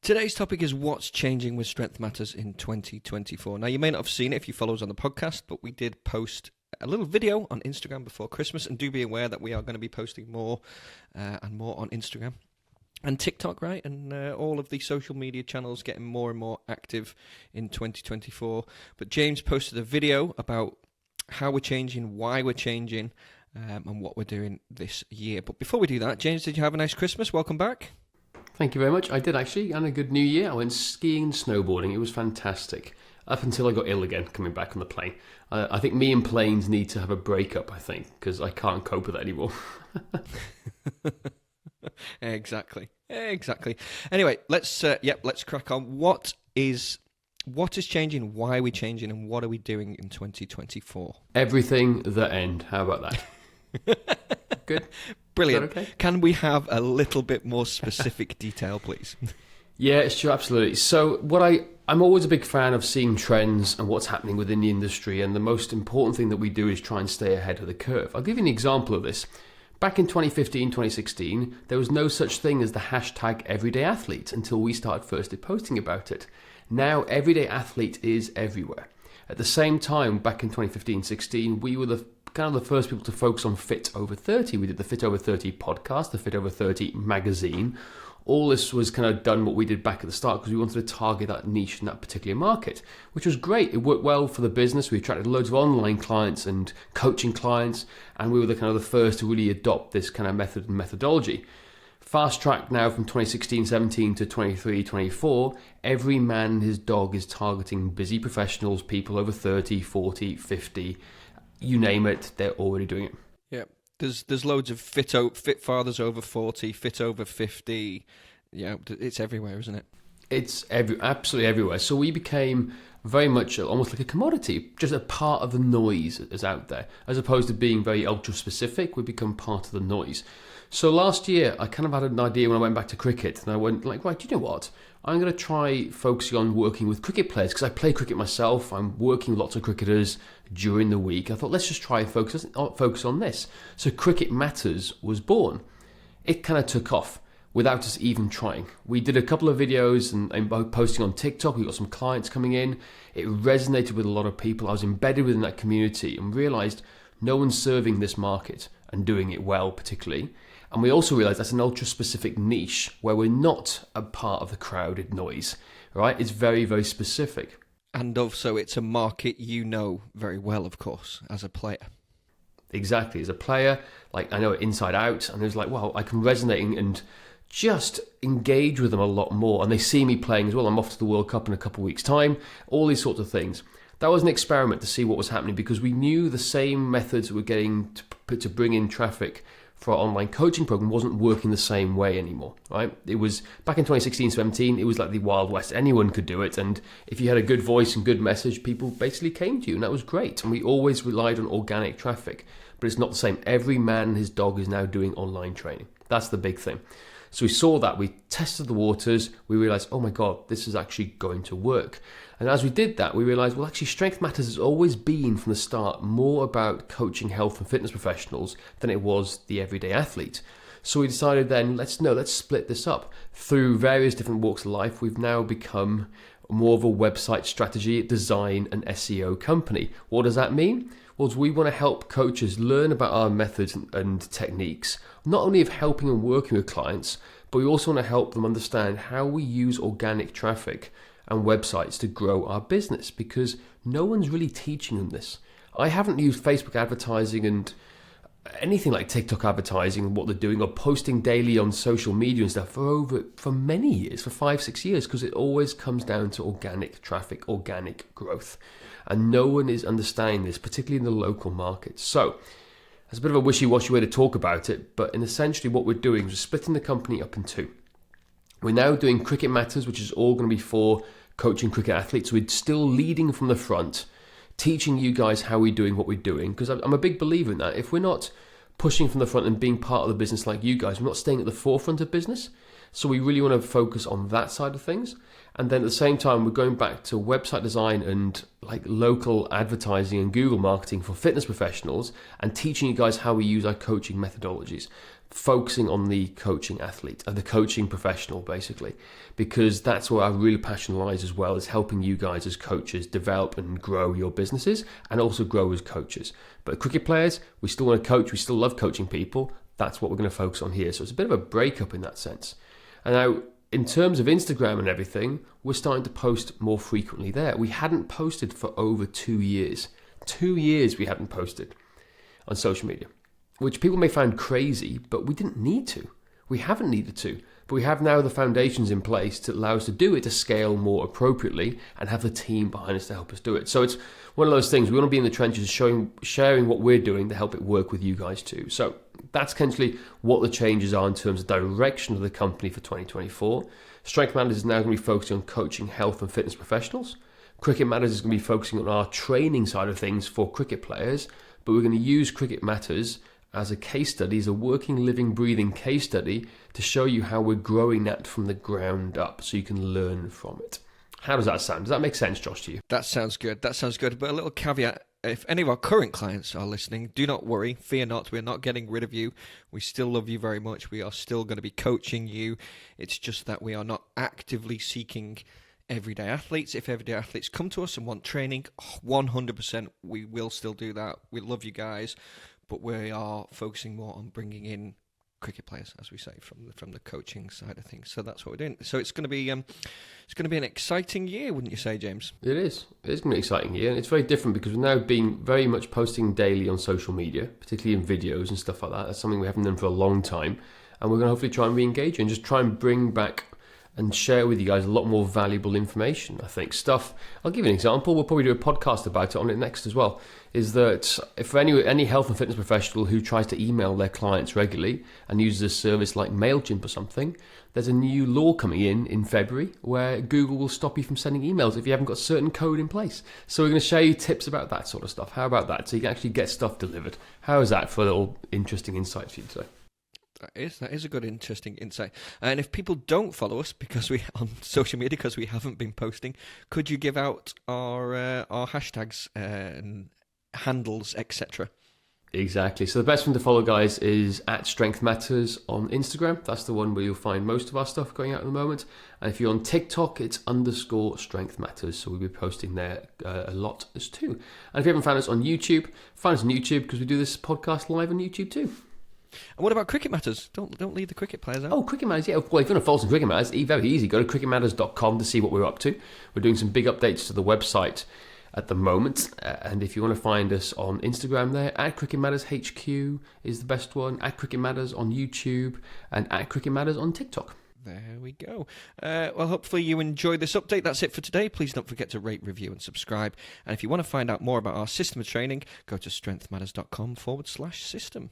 Today's topic is what's changing with Strength Matters in 2024. Now, you may not have seen it if you follow us on the podcast, but we did post a little video on Instagram before Christmas, and do be aware that we are going to be posting more and more on Instagram and TikTok, right? And all of the social media channels getting more and more active in 2024. But James posted a video about how we're changing, why we're changing, and what we're doing this year. But before we do that, James, did you have a nice Christmas? Welcome back. Thank you very much. I did actually, and a good New Year. I went skiing and snowboarding. It was fantastic. Up until I got ill again coming back on the plane. I think me and planes need to have a breakup, I think, because I can't cope with it anymore. Exactly. Anyway, let's crack on. What is changing? Why are we changing? And what are we doing in 2024? Everything the end. How about that? Good. Brilliant. Okay? Can we have a little bit more specific detail, please? Yeah, sure, absolutely. So I'm always a big fan of seeing trends and what's happening within the industry, and the most important thing that we do is try and stay ahead of the curve. I'll give you an example of this. Back in 2015, 2016, there was no such thing as the hashtag everyday athlete until we started firstly posting about it. Now, everyday athlete is everywhere. At the same time, back in 2015, 16, we were the first people to focus on Fit Over 30. We did the Fit Over 30 podcast, the Fit Over 30 magazine. All this was kind of done what we did back at the start because we wanted to target that niche in that particular market, which was great. It worked well for the business. We attracted loads of online clients and coaching clients, and we were the first to really adopt this kind of method and methodology. Fast track now from 2016, 17 to 23, 24, every man and his dog is targeting busy professionals, people over 30, 40, 50, you name it, they're already doing it. Yeah. There's loads of fit fathers over 40, fit over 50. Yeah, it's everywhere, isn't it? It's absolutely everywhere. So we became very much almost like a commodity, just a part of the noise that's out there. As opposed to being very ultra specific, we become part of the noise. So last year, I kind of had an idea when I went back to cricket, and I went like, right, you know what? I'm going to try focusing on working with cricket players because I play cricket myself. I'm working with lots of cricketers during the week. I thought, let's just try and focus on this. So Cricket Matters was born. It kind of took off without us even trying. We did a couple of videos and posting on TikTok. We got some clients coming in. It resonated with a lot of people. I was embedded within that community and realized no one's serving this market and doing it well particularly. And we also realised that's an ultra-specific niche where we're not a part of the crowded noise, right? It's very, very specific. And also it's a market you know very well, of course, as a player. Exactly. As a player, like I know it inside out, and it was like, wow, I can resonate and just engage with them a lot more. And they see me playing as well. I'm off to the World Cup in a couple of weeks' time, all these sorts of things. That was an experiment to see what was happening because we knew the same methods that we're getting to bring in traffic for our online coaching program wasn't working the same way anymore, right? It was back in 2016, 17, it was like the Wild West. Anyone could do it. And if you had a good voice and good message, people basically came to you, and that was great. And we always relied on organic traffic, but it's not the same. Every man and his dog is now doing online training. That's the big thing. So we saw that, we tested the waters, we realized, oh my God, this is actually going to work. And as we did that, we realized, well, actually, Strength Matters has always been from the start more about coaching health and fitness professionals than it was the everyday athlete. So we decided then, let's split this up. Through various different walks of life, we've now become more of a website strategy, design, and SEO company. What does that mean? Well, we want to help coaches learn about our methods and techniques, not only of helping and working with clients, but we also want to help them understand how we use organic traffic and websites to grow our business, because no one's really teaching them this. I haven't used Facebook advertising and anything like TikTok advertising and what they're doing or posting daily on social media and stuff for many years, for 5-6 years, because it always comes down to organic traffic, organic growth. And no one is understanding this, particularly in the local market. So it's a bit of a wishy-washy way to talk about it, but in essentially what we're doing is we're splitting the company up in two. We're now doing Cricket Matters, which is all going to be for coaching cricket athletes. We're still leading from the front, teaching you guys how we're doing what we're doing, because I'm a big believer in that. If we're not pushing from the front and being part of the business like you guys, we're not staying at the forefront of business, So we really want to focus on that side of things. And then at the same time, we're going back to website design and like local advertising and Google marketing for fitness professionals and teaching you guys how we use our coaching methodologies, focusing on the coaching athlete, the coaching professional, basically, because that's where our real passion lies as well, is helping you guys as coaches develop and grow your businesses and also grow as coaches. But cricket players, we still want to coach, we still love coaching people. That's what we're going to focus on here. So it's a bit of a breakup in that sense. And now, in terms of Instagram and everything, we're starting to post more frequently there. We hadn't posted for over 2 years. 2 years we hadn't posted on social media, which people may find crazy, but we didn't need to. We haven't needed to, but we have now the foundations in place to allow us to do it, to scale more appropriately and have the team behind us to help us do it. So it's one of those things, we want to be in the trenches sharing what we're doing to help it work with you guys too. So that's essentially what the changes are in terms of direction of the company for 2024. Strength Matters is now going to be focusing on coaching health and fitness professionals. Cricket Matters is going to be focusing on our training side of things for cricket players, but we're going to use Cricket Matters as a case study, as a working, living, breathing case study to show you how we're growing that from the ground up so you can learn from it. How does that sound? Does that make sense, Josh, to you? That sounds good. That sounds good. But a little caveat, if any of our current clients are listening, do not worry. Fear not. We're not getting rid of you. We still love you very much. We are still going to be coaching you. It's just that we are not actively seeking everyday athletes. If everyday athletes come to us and want training, 100% we will still do that. We love you guys, but we are focusing more on bringing in cricket players, as we say, from the coaching side of things. So that's what we're doing. So it's going to be an exciting year, wouldn't you say, James? It is. It's going to be an exciting year, and it's very different because we're now being very much posting daily on social media, particularly in videos and stuff like that. That's something we haven't done for a long time, and we're going to hopefully try and re-engage you and just try and bring back and share with you guys a lot more valuable information. I think stuff, I'll give you an example, we'll probably do a podcast about it on it next as well, is that if any health and fitness professional who tries to email their clients regularly and uses a service like MailChimp or something, there's a new law coming in February where Google will stop you from sending emails if you haven't got certain code in place. So we're going to share you tips about that sort of stuff. How about that? So you can actually get stuff delivered. How is that for a little interesting insight for you today? That is a good, interesting insight. And if people don't follow us because we on social media because we haven't been posting, could you give out our hashtags and handles, etc.? Exactly. So the best one to follow, guys, is at Strength Matters on Instagram. That's the one where you'll find most of our stuff going out at the moment. And if you're on TikTok, it's _Strength Matters. So we'll be posting there a lot as too. And if you haven't found us on YouTube, find us on YouTube because we do this podcast live on YouTube too. And what about Cricket Matters? Don't leave the cricket players out. Oh, Cricket Matters, yeah. Well, if you want to follow us on Cricket Matters, very easy. Go to cricketmatters.com to see what we're up to. We're doing some big updates to the website at the moment. And if you want to find us on Instagram there, at Cricket Matters HQ is the best one. At Cricket Matters on YouTube and at Cricket Matters on TikTok. There we go. Well, hopefully you enjoyed this update. That's it for today. Please don't forget to rate, review and subscribe. And if you want to find out more about our system of training, go to strengthmatters.com/system.